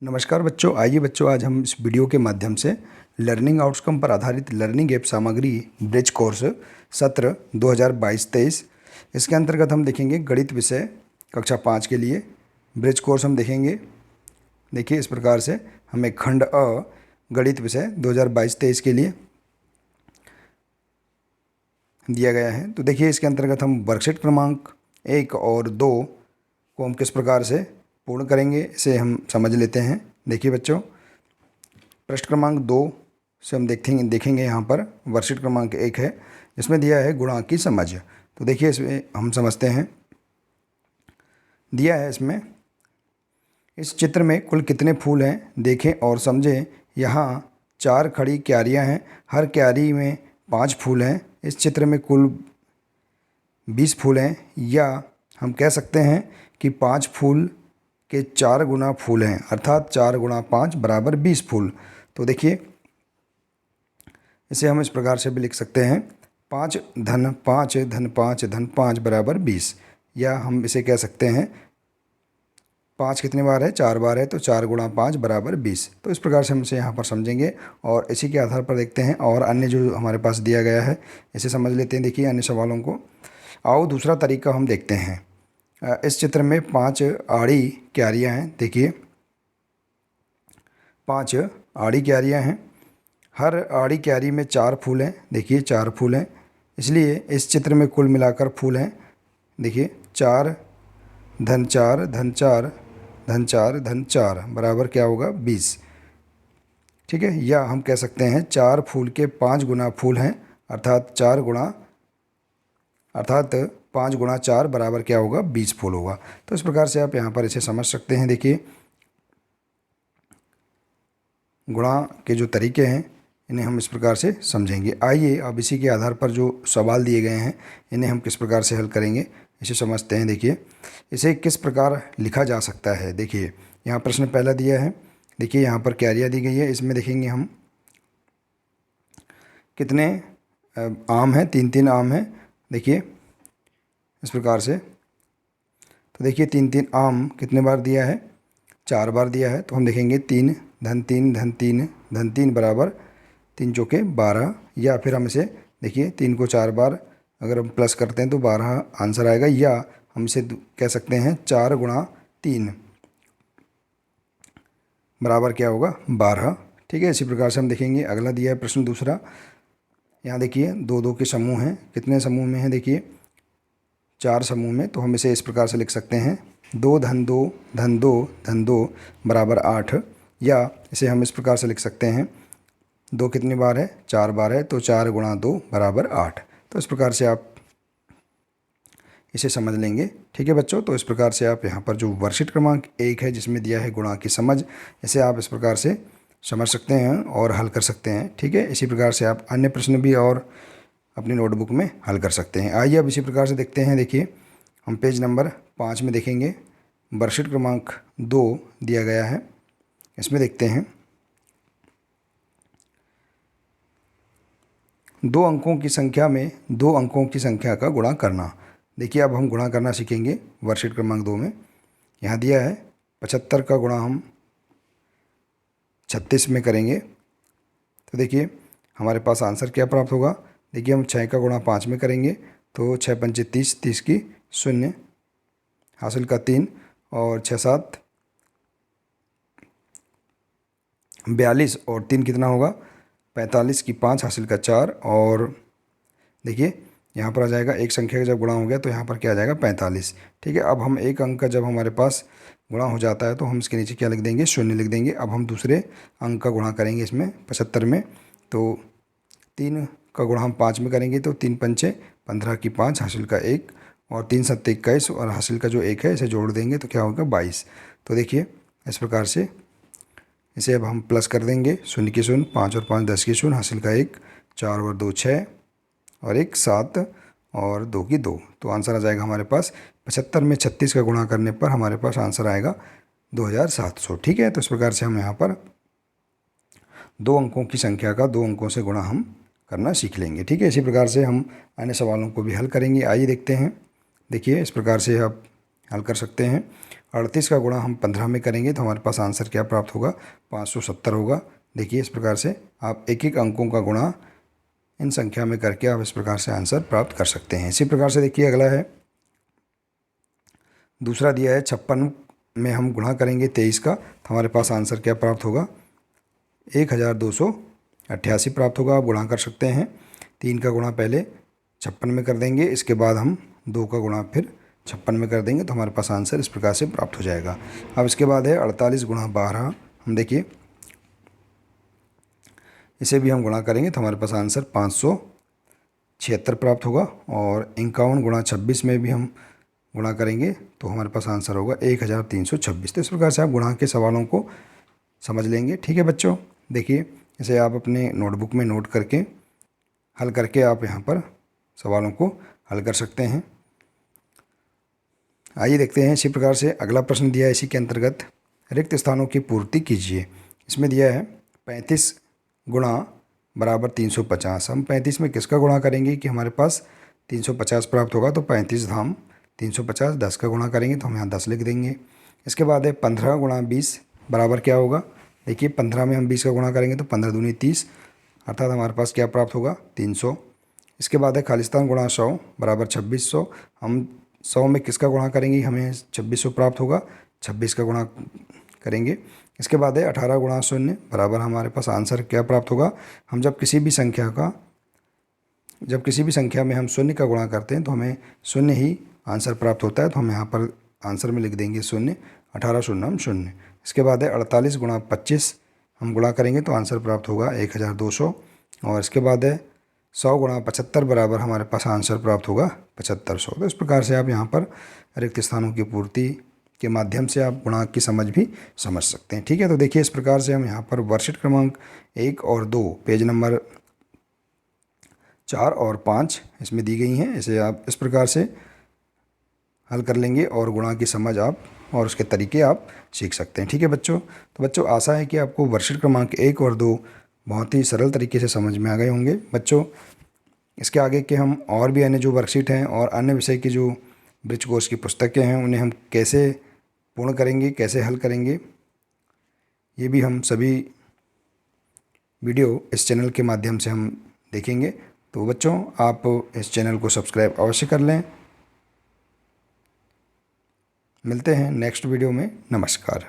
नमस्कार बच्चों, आइए बच्चों आज हम इस वीडियो के माध्यम से लर्निंग आउटकम पर आधारित लर्निंग ऐप सामग्री ब्रिज कोर्स सत्र 2022-23 इसके अंतर्गत हम देखेंगे गणित विषय कक्षा 5 के लिए ब्रिज कोर्स हम देखेंगे। देखिए इस प्रकार से हमें खंड अ गणित विषय 2022-23 के लिए दिया गया है। तो देखिए इसके अंतर्गत हम वर्कशीट क्रमांक 1 और 2 को हम किस प्रकार से पूर्ण करेंगे इसे हम समझ लेते हैं। देखिए बच्चों, पृष्ठ क्रमांक 2 से हम देखेंगे यहाँ पर वर्कशीट क्रमांक 1 है जिसमें दिया है गुणांक की समझ। तो देखिए इसमें हम समझते हैं, दिया है इसमें, इस चित्र में कुल कितने फूल हैं देखें और समझें। यहाँ 4 खड़ी क्यारियाँ हैं, हर क्यारी में 5 फूल हैं। इस चित्र में कुल 20 फूल हैं, या हम कह सकते हैं कि 5 फूल के 4 गुना फूल हैं, अर्थात 4 गुणा 5 बराबर 20 फूल। तो देखिए इसे हम इस प्रकार से भी लिख सकते हैं, 5 धन 5 धन 5 धन 5 बराबर 20, या हम इसे कह सकते हैं 5 कितने बार है, 4 बार है, तो 4 गुणा 5 बराबर 20। तो इस प्रकार से हम इसे यहाँ पर समझेंगे और इसी के आधार पर देखते हैं और अन्य जो हमारे पास दिया गया है इसे समझ लेते हैं। देखिए अन्य सवालों को, आओ दूसरा तरीका हम देखते हैं। इस चित्र में 5 आड़ी क्यारियाँ हैं। देखिए 5 आड़ी क्यारियाँ हैं, हर आड़ी क्यारी में 4 फूल हैं। देखिए 4 फूल हैं, इसलिए इस चित्र में कुल मिलाकर फूल हैं। देखिए 4 धन 4 धन 4 धन 4 धन 4 बराबर क्या होगा, 20। ठीक है, या हम कह सकते हैं 4 फूल के 5 गुना फूल हैं, अर्थात 5 गुणा 4 बराबर क्या होगा, 20 फूल होगा। तो इस प्रकार से आप यहाँ पर इसे समझ सकते हैं। देखिए गुणा के जो तरीके हैं इन्हें हम इस प्रकार से समझेंगे। आइए अब इसी के आधार पर जो सवाल दिए गए हैं इन्हें हम किस प्रकार से हल करेंगे इसे समझते हैं। देखिए इसे किस प्रकार लिखा जा सकता है। देखिए यहाँ प्रश्न पहला दिया है, देखिए यहाँ पर क्यारियाँ दी गई है, इसमें देखेंगे हम कितने आम हैं, 3 आम हैं। देखिए इस प्रकार से, तो देखिए 3 आम कितने बार दिया है, 4 बार दिया है। तो हम देखेंगे 3 धन 3 धन 3 धन 3 बराबर 3 चौके 12, या फिर हम इसे देखिए 3 को 4 बार अगर हम प्लस करते हैं तो 12 आंसर आएगा, या हम इसे कह सकते हैं 4 गुणा 3 बराबर क्या होगा, 12। ठीक है, इसी प्रकार से हम देखेंगे। अगला दिया है प्रश्न दूसरा, यहाँ देखिए 2 के समूह हैं, कितने समूह में हैं, देखिए 4 समूह में। तो हम इसे इस प्रकार से लिख सकते हैं 2 धन 2 धन 2 धन 2 बराबर 8, या इसे हम इस प्रकार से लिख सकते हैं 2 कितनी बार है, 4 बार है, तो 4 गुणा 2 बराबर 8। तो इस प्रकार से आप इसे समझ लेंगे। ठीक है बच्चों, तो इस प्रकार से आप यहाँ पर जो वर्कशीट क्रमांक 1 है जिसमें दिया है गुणा की समझ, इसे आप इस प्रकार से समझ सकते हैं और हल कर सकते हैं। ठीक है, इसी प्रकार से आप अन्य प्रश्न भी और अपनी नोटबुक में हल कर सकते हैं। आइए अब इसी प्रकार से देखते हैं। देखिए हम पेज नंबर 5 में देखेंगे, वर्कशीट क्रमांक 2 दिया गया है, इसमें देखते हैं 2 अंकों की संख्या में 2 अंकों की संख्या का गुणा करना। देखिए अब हम गुणा करना सीखेंगे वर्कशीट क्रमांक 2 में। यहाँ दिया है 75 का गुणा हम 36 में करेंगे। तो देखिए हमारे पास आंसर क्या प्राप्त होगा। देखिए हम 6 का गुणा 5 में करेंगे तो 6 पंचे 30, 30 की 0, हासिल का 3, और 6 7 42, और 3 कितना होगा, 45 की 5, हासिल का 4, और देखिए यहाँ पर आ जाएगा एक संख्या का जब गुणा हो गया तो यहाँ पर क्या आ जाएगा, 45। ठीक है, अब हम एक अंक का जब हमारे पास गुणा हो जाता है तो हम इसके नीचे क्या लिख देंगे, 0 लिख देंगे। अब हम दूसरे अंक का गुणा करेंगे इसमें 75 में, तो 3 का गुणा हम 5 में करेंगे तो 3 पंचे 15 की 5, हासिल का 1, और 3 7 21, और हासिल का जो 1 है इसे जोड़ देंगे तो क्या होगा, 22। तो देखिए इस प्रकार से इसे अब हम प्लस कर देंगे, 0 की 0, 5 और 5 10 की 0, हासिल का 1, 4 और 2 6, और 1 7, और 2 की 2। तो आंसर आ जाएगा हमारे पास 75 में 36 का गुणा करने पर हमारे पास आंसर आएगा 2700। ठीक है, तो इस प्रकार से हम यहाँ पर 2 अंकों की संख्या का 2 अंकों से गुणा हम करना सीख लेंगे। ठीक है, इसी प्रकार से हम अन्य सवालों को भी हल करेंगे। आइए देखते हैं। देखिए इस प्रकार से आप हल कर सकते हैं। 38 का गुणा हम 15 में करेंगे तो हमारे पास आंसर क्या प्राप्त होगा, 570 होगा। देखिए इस प्रकार से आप एक एक अंकों का गुणा इन संख्या में करके आप इस प्रकार से आंसर प्राप्त कर सकते हैं। इसी प्रकार से देखिए अगला है, दूसरा दिया है 56 में हम गुणा करेंगे 23 का तो हमारे पास आंसर क्या प्राप्त होगा, 1288 प्राप्त होगा। आप गुणा कर सकते हैं, 3 का गुणा पहले 56 में कर देंगे, इसके बाद हम 2 का गुणा फिर 56 में कर देंगे तो हमारे पास आंसर इस प्रकार से प्राप्त हो जाएगा। अब इसके बाद है 48 गुणा 12, हम देखिए इसे भी हम गुणा करेंगे तो हमारे पास आंसर 576 प्राप्त होगा। और 51 गुणा 26 में भी हम गुणा करेंगे तो हमारे पास आंसर होगा 1326। तो इस प्रकार से आप गुणा के सवालों को समझ लेंगे। ठीक है बच्चों, देखिए इसे आप अपने नोटबुक में नोट करके हल करके आप यहाँ पर सवालों को हल कर सकते हैं। आइए देखते हैं इसी प्रकार से अगला प्रश्न दिया है इसी के अंतर्गत, रिक्त स्थानों की पूर्ति कीजिए। इसमें दिया है 35 गुणा बराबर 350। हम 35 में किसका गुणा करेंगे कि हमारे पास 350 प्राप्त होगा, तो 35 धाम 350, 10 का गुणा करेंगे तो हम यहाँ 10 लिख देंगे। इसके बाद है 15 गुणा 20 बराबर क्या होगा, देखिए 15 में हम 20 का गुणा करेंगे तो 15 दूनी 30, अर्थात हमारे पास क्या प्राप्त होगा, 300। इसके बाद है खालिस्तान गुणा 100 बराबर 2600। हम 100 में किसका गुणा करेंगे, हमें 2600 प्राप्त होगा, 26 का गुणा करेंगे। इसके बाद है 18 गुणा 0 बराबर हमारे पास आंसर क्या प्राप्त होगा, हम जब किसी भी संख्या में हम शून्य का गुणा करते हैं तो हमें शून्य ही आंसर प्राप्त होता है, तो हम यहाँ पर आंसर में लिख देंगे शून्य, 18 शून्य हम शून्य। इसके बाद है 48 गुणा 25 हम गुणा करेंगे तो आंसर प्राप्त होगा 1200। और इसके बाद है 100 गुणा 75 बराबर हमारे पास आंसर प्राप्त होगा 7500। तो इस प्रकार से आप यहाँ पर रिक्त स्थानों की पूर्ति के माध्यम से आप गुणांक की समझ भी समझ सकते हैं। ठीक है, तो देखिए इस प्रकार से हम यहाँ पर वर्कशीट क्रमांक 1 और 2 पेज नंबर 4 और 5 इसमें दी गई हैं, इसे आप इस प्रकार से हल कर लेंगे और गुणांक की समझ आप और उसके तरीके आप सीख सकते हैं। ठीक है बच्चों, तो बच्चों आशा है कि आपको वर्कशीट क्रमांक 1 और 2 बहुत ही सरल तरीके से समझ में आ गए होंगे। बच्चों इसके आगे के हम और भी अन्य जो वर्कशीट हैं और अन्य विषय की जो ब्रिज कोर्स की पुस्तकें हैं उन्हें हम कैसे पूर्ण करेंगे, कैसे हल करेंगे, ये भी हम सभी वीडियो इस चैनल के माध्यम से हम देखेंगे। तो बच्चों आप इस चैनल को सब्सक्राइब अवश्य कर लें। मिलते हैं नेक्स्ट वीडियो में। नमस्कार।